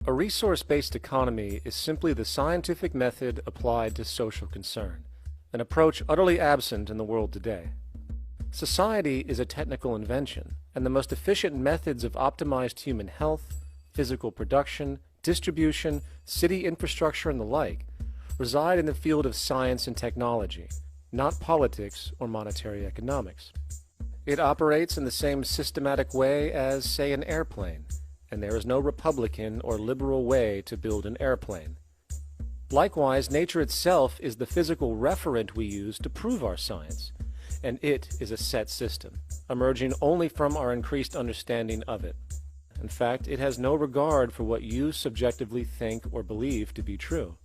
A resource-based economy is simply the scientific method applied to social concern, an approach utterly absent in the world today. Society is a technical invention, and the most efficient methods of optimized human health, physical production, distribution, city infrastructure, and the like reside in the field of science and technology, not politics or monetary economics. It operates in the same systematic way as, say, an airplane, and there is no Republican or liberal way to build an airplane. Likewise, nature itself is the physical referent we use to prove our science, and it is a set system, emerging only from our increased understanding of it. In fact, it has no regard for what you subjectively think or believe to be true.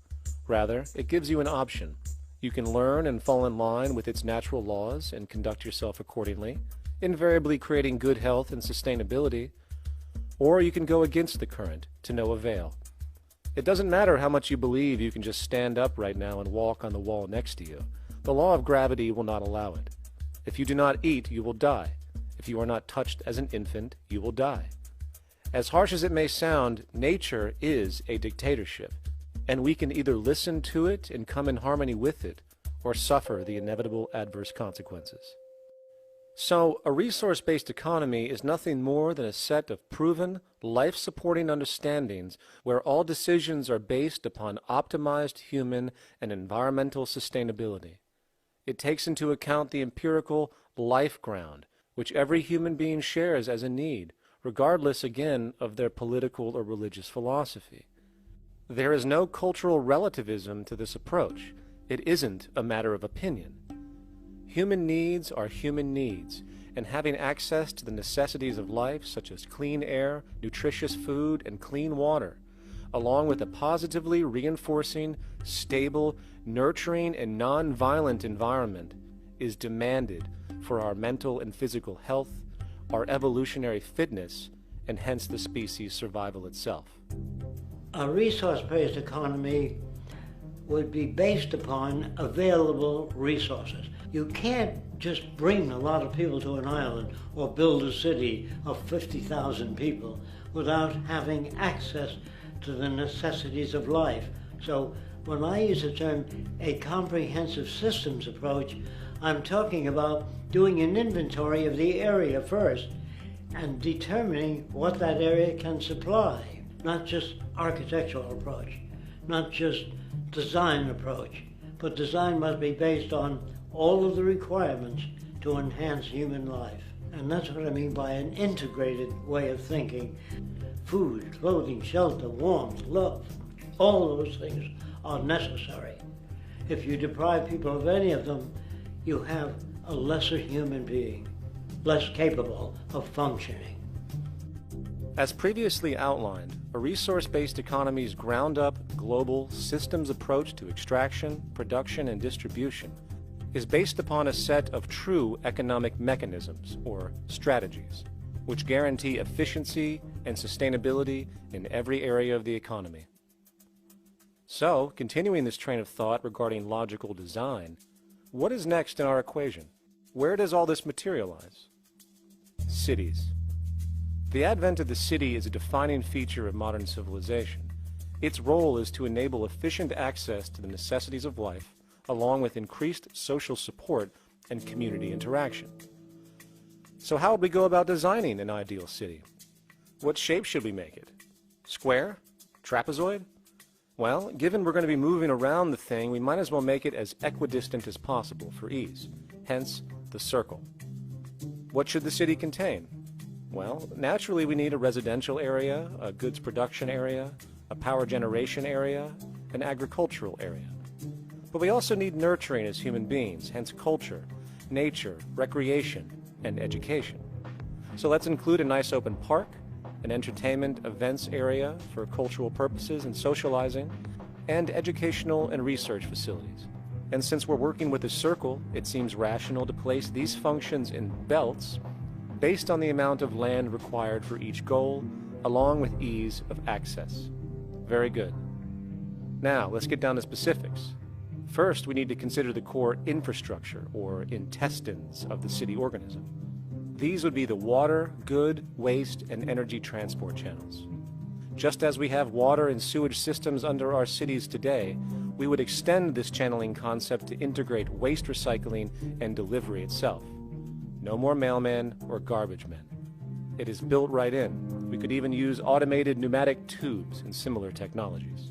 Rather, it gives you an option. You can learn and fall in line with its natural laws and conduct yourself accordingly, invariably creating good health and sustainability, or you can go against the current to no avail. It doesn't matter how much you believe you can just stand up right now and walk on the wall next to you. The law of gravity will not allow it. If you do not eat, you will die. If you are not touched as an infant, you will die. As harsh as it may sound, nature is a dictatorship, and we can either listen to it and come in harmony with it, or suffer the inevitable adverse consequences. So, a resource-based economy is nothing more than a set of proven, life-supporting understandings where all decisions are based upon optimized human and environmental sustainability. It takes into account the empirical life ground, which every human being shares as a need, regardless, again, of their political or religious philosophy. There is no cultural relativism to this approach. It isn't a matter of opinion. Human needs are human needs, and having access to the necessities of life, such as clean air, nutritious food, and clean water, along with a positively reinforcing, stable, nurturing, and non-violent environment, is demanded for our mental and physical health, our evolutionary fitness, and hence the species' survival itself. A resource-based economy would be based upon available resources. You can't just bring a lot of people to an island or build a city of 50,000 people without having access to the necessities of life. So when I use the term a comprehensive systems approach, I'm talking about doing an inventory of the area first and determining what that area can supply, not just architectural approach, not just design approach, but design must be based on all of the requirements to enhance human life. And that's what I mean by an integrated way of thinking. Food, clothing, shelter, warmth, love, all those things are necessary. If you deprive people of any of them, you have a lesser human being, less capable of functioning. As previously outlined, a resource-based economy's ground-up, global, systems approach to extraction, production, and distribution is based upon a set of true economic mechanisms, or strategies, which guarantee efficiency and sustainability in every area of the economy. So, continuing this train of thought regarding logical design, what is next in our equation? Where does all this materialize? Cities. The advent of the city is a defining feature of modern civilization. Its role is to enable efficient access to the necessities of life, along with increased social support and community interaction. So how would we go about designing an ideal city? What shape should we make it? Square? Trapezoid? Well, given we're going to be moving around the thing, we might as well make it as equidistant as possible for ease, hence the circle. What should the city contain? Well, naturally we need a residential area, a goods production area, a power generation area, an agricultural area. But we also need nurturing as human beings, hence culture, nature, recreation, and education. So let's include a nice open park, an entertainment events area for cultural purposes and socializing, and educational and research facilities. And since we're working with a circle, it seems rational to place these functions in belts based on the amount of land required for each goal, along with ease of access. Very good. Now, let's get down to specifics. First, we need to consider the core infrastructure, or intestines, of the city organism. These would be the water, good, waste, and energy transport channels. Just as we have water and sewage systems under our cities today, we would extend this channeling concept to integrate waste recycling and delivery itself. No more mailmen or garbage men. It is built right in. We could even use automated pneumatic tubes and similar technologies.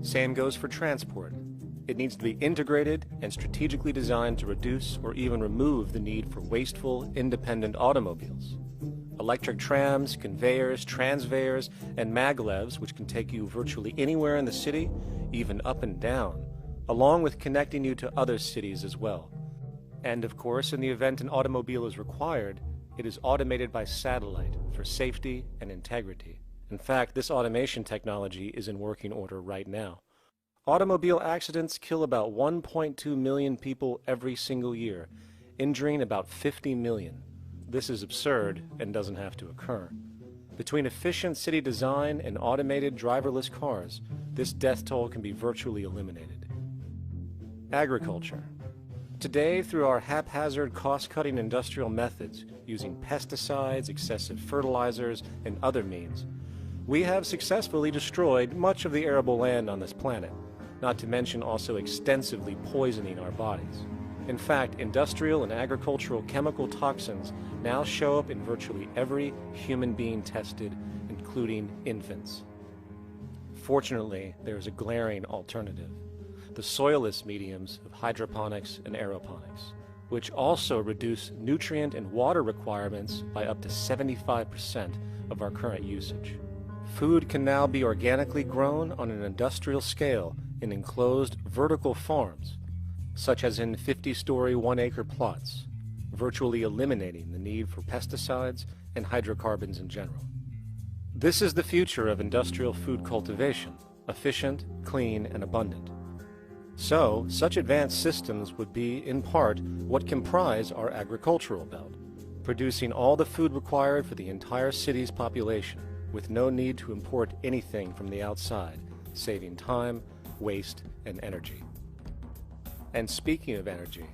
Same goes for transport. It needs to be integrated and strategically designed to reduce or even remove the need for wasteful, independent automobiles. Electric trams, conveyors, transveyors, and maglevs, which can take you virtually anywhere in the city, even up and down, along with connecting you to other cities as well. And of course, in the event an automobile is required, it is automated by satellite for safety and integrity. In fact, this automation technology is in working order right now. Automobile accidents kill about 1.2 million people every single year, injuring about 50 million. This is absurd and doesn't have to occur. Between efficient city design and automated driverless cars, this death toll can be virtually eliminated. Agriculture. Today, through our haphazard, cost-cutting industrial methods, using pesticides, excessive fertilizers, and other means, we have successfully destroyed much of the arable land on this planet, not to mention also extensively poisoning our bodies. In fact, industrial and agricultural chemical toxins now show up in virtually every human being tested, including infants. Fortunately, there is a glaring alternative: the soilless mediums of hydroponics and aeroponics, which also reduce nutrient and water requirements by up to 75% of our current usage. Food can now be organically grown on an industrial scale in enclosed vertical farms, such as in 50-story, 1-acre plots, virtually eliminating the need for pesticides and hydrocarbons in general. This is the future of industrial food cultivation: efficient, clean, and abundant. So, such advanced systems would be, in part, what comprise our agricultural belt, producing all the food required for the entire city's population, with no need to import anything from the outside, saving time, waste, and energy. And speaking of energy,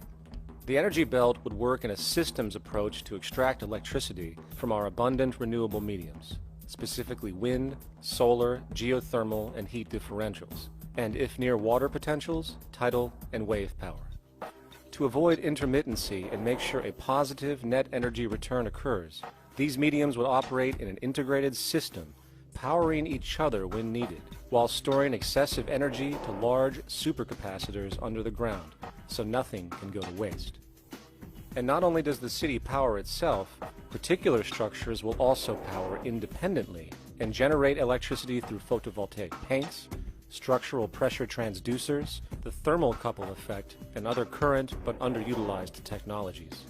the energy belt would work in a systems approach to extract electricity from our abundant renewable mediums, specifically wind, solar, geothermal, and heat differentials, and if near water potentials, tidal and wave power. To avoid intermittency and make sure a positive net energy return occurs, these mediums would operate in an integrated system, powering each other when needed, while storing excessive energy to large supercapacitors under the ground, so nothing can go to waste. And not only does the city power itself, particular structures will also power independently and generate electricity through photovoltaic paints, structural pressure transducers, the thermocouple effect, and other current but underutilized technologies.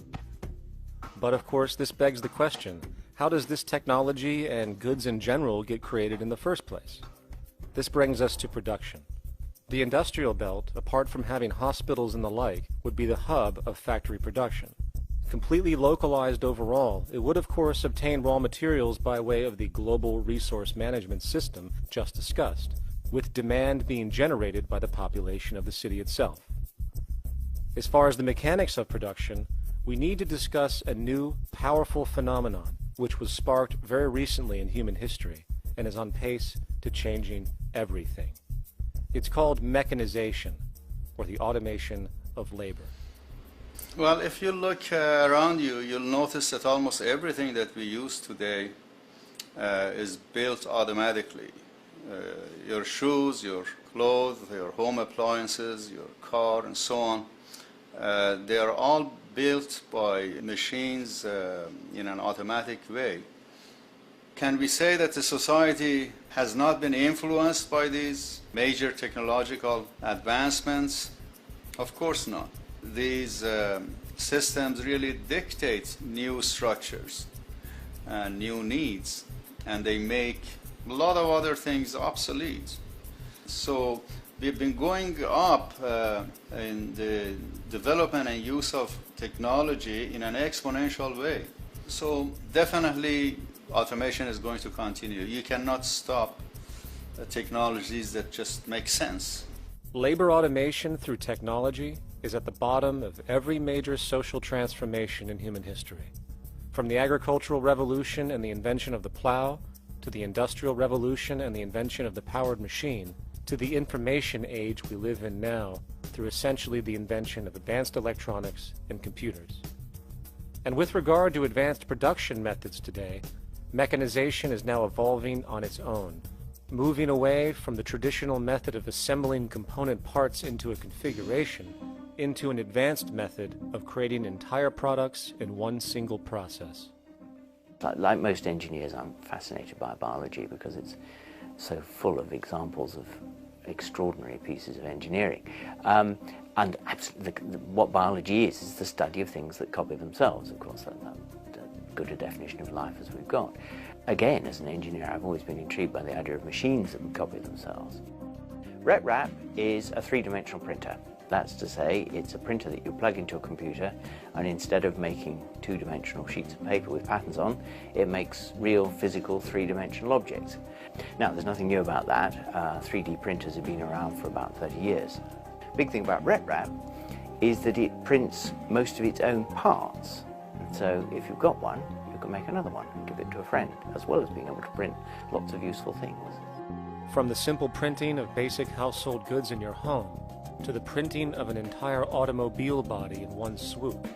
But of course, this begs the question: how does this technology and goods in general get created in the first place? This brings us to production. The industrial belt, apart from having hospitals and the like, would be the hub of factory production. Completely localized overall, it would of course obtain raw materials by way of the global resource management system just discussed, with demand being generated by the population of the city itself. As far as the mechanics of production, we need to discuss a new, powerful phenomenon, which was sparked very recently in human history and is on pace to changing everything. It's called mechanization, or the automation of labor. Well, if you look around you, you'll notice that almost everything that we use today is built automatically. Your shoes, your clothes, your home appliances, your car, and so on, they are all built by machines in an automatic way. Can we say that the society has not been influenced by these major technological advancements? Of course not. These systems really dictate new structures and new needs, and they make a lot of other things obsolete. So we've been going up in the development and use of technology in an exponential way. So definitely automation is going to continue. You cannot stop technologies that just make sense. Labor automation through technology is at the bottom of every major social transformation in human history. From the agricultural revolution and the invention of the plow, to to the Industrial Revolution and the invention of the powered machine, to the information age we live in now, through essentially the invention of advanced electronics and computers. And with regard to advanced production methods today, mechanization is now evolving on its own, moving away from the traditional method of assembling component parts into a configuration into an advanced method of creating entire products in one single process. Like most engineers, I'm fascinated by biology because it's so full of examples of extraordinary pieces of engineering. And what biology is the study of things that copy themselves. Of course, that's good a definition of life as we've got. Again, as an engineer, I've always been intrigued by the idea of machines that would copy themselves. RepRap is a three-dimensional printer. That's to say, it's a printer that you plug into a computer, and instead of making two-dimensional sheets of paper with patterns on, it makes real, physical, three-dimensional objects. Now, there's nothing new about that. 3D printers have been around for about 30 years. Big thing about RepRap is that it prints most of its own parts. So if you've got one, you can make another one and give it to a friend, as well as being able to print lots of useful things. From the simple printing of basic household goods in your home, to the printing of an entire automobile body in one swoop,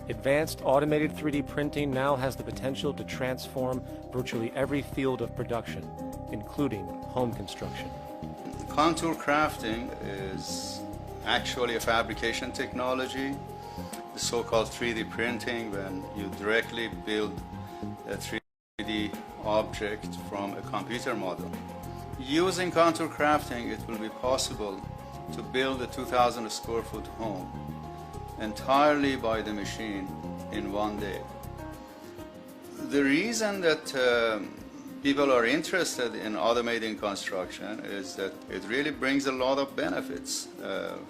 advanced automated 3D printing now has the potential to transform virtually every field of production, including home construction. Contour crafting is actually a fabrication technology, the so-called 3D printing, when you directly build a 3D object from a computer model. Using contour crafting, it will be possible to build a 2,000 square foot home entirely by the machine in one day. The reason that people are interested in automating construction is that it really brings a lot of benefits.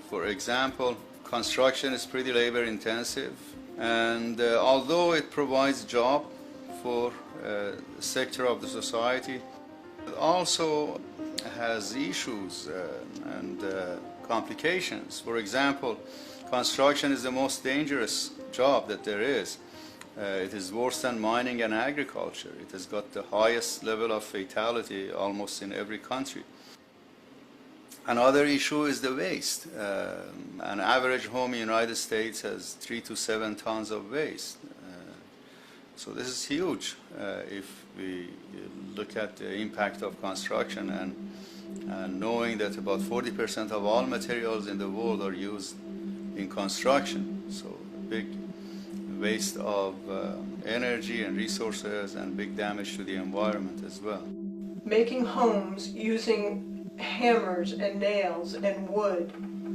For example, construction is pretty labor intensive, and although it provides job for a sector of the society, it also has issues and complications. For example, construction is the most dangerous job that there is. It is worse than mining and agriculture. It has got the highest level of fatality almost in every country. Another issue is the waste. An average home in the United States has 3 to 7 tons of waste. So this is huge if we look at the impact of construction and knowing that about 40% of all materials in the world are used in construction. So big waste of energy and resources and big damage to the environment as well. Making homes using hammers and nails and wood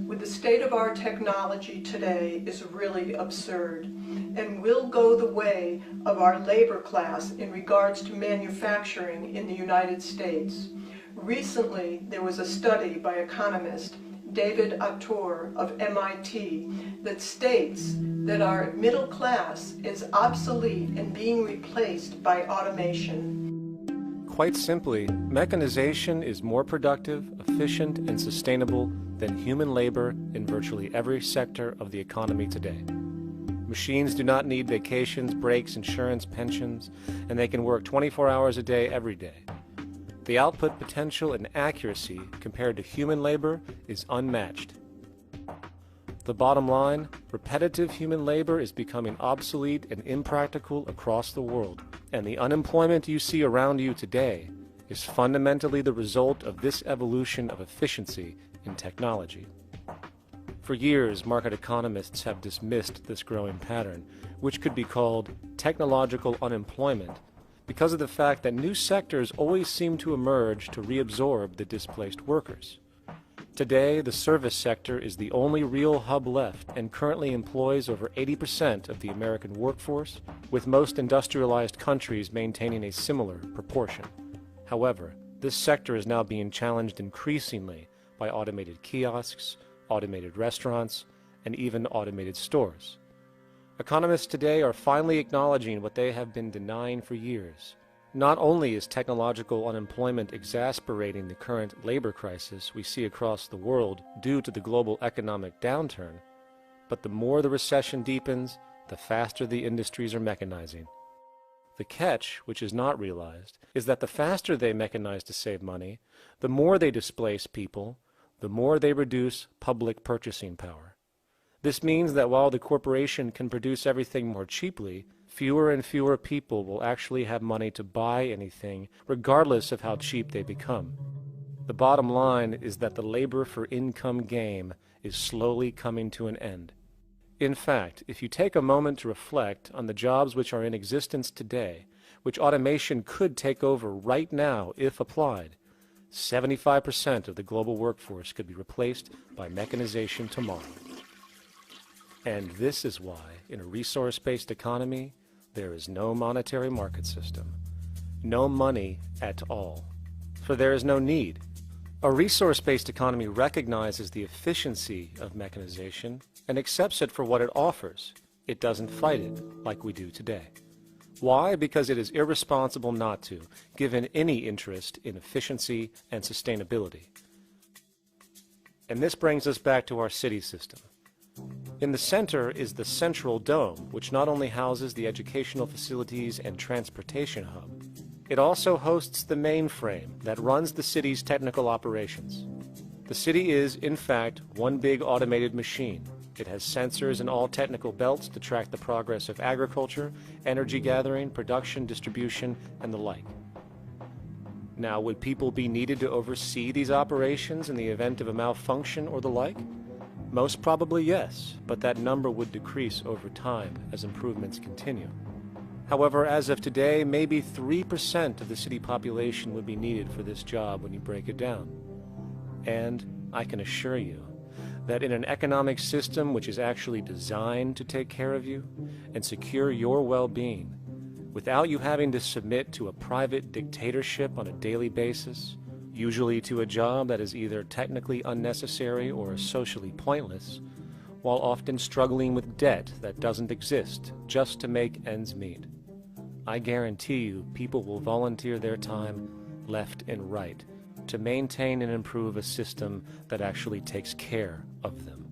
with the state-of-art technology today is really absurd and will go the way of our labor class in regards to manufacturing in the United States. Recently, there was a study by economist David Autor of MIT that states that our middle class is obsolete and being replaced by automation. Quite simply, mechanization is more productive, efficient, and sustainable than human labor in virtually every sector of the economy today. Machines do not need vacations, breaks, insurance, pensions, and they can work 24 hours a day every day. The output potential and accuracy compared to human labor is unmatched. The bottom line, repetitive human labor is becoming obsolete and impractical across the world, and the unemployment you see around you today is fundamentally the result of this evolution of efficiency in technology. For years, market economists have dismissed this growing pattern, which could be called technological unemployment, because of the fact that new sectors always seem to emerge to reabsorb the displaced workers. Today, the service sector is the only real hub left and currently employs over 80% of the American workforce, with most industrialized countries maintaining a similar proportion. However, this sector is now being challenged increasingly by automated kiosks, automated restaurants, and even automated stores. Economists today are finally acknowledging what they have been denying for years. Not only is technological unemployment exacerbating the current labor crisis we see across the world due to the global economic downturn, but the more the recession deepens, the faster the industries are mechanizing. The catch, which is not realized, is that the faster they mechanize to save money, the more they displace people, the more they reduce public purchasing power. This means that while the corporation can produce everything more cheaply, fewer and fewer people will actually have money to buy anything, regardless of how cheap they become. The bottom line is that the labor for income game is slowly coming to an end. In fact, if you take a moment to reflect on the jobs which are in existence today, which automation could take over right now if applied, 75% of the global workforce could be replaced by mechanization tomorrow. And this is why, in a resource-based economy, there is no monetary market system, no money at all, for there is no need. A resource-based economy recognizes the efficiency of mechanization and accepts it for what it offers. It doesn't fight it like we do today. Why? Because it is irresponsible not to, given any interest in efficiency and sustainability. And this brings us back to our city system. In the center is the central dome, which not only houses the educational facilities and transportation hub, it also hosts the mainframe that runs the city's technical operations. The city is, in fact, one big automated machine. It has sensors in all technical belts to track the progress of agriculture, energy gathering, production, distribution, and the like. Now, would people be needed to oversee these operations in the event of a malfunction or the like? Most probably yes, but that number would decrease over time as improvements continue. However, as of today, maybe 3% of the city population would be needed for this job when you break it down. And I can assure you that in an economic system which is actually designed to take care of you and secure your well-being, without you having to submit to a private dictatorship on a daily basis, usually to a job that is either technically unnecessary or socially pointless, while often struggling with debt that doesn't exist just to make ends meet, I guarantee you people will volunteer their time left and right to maintain and improve a system that actually takes care of them.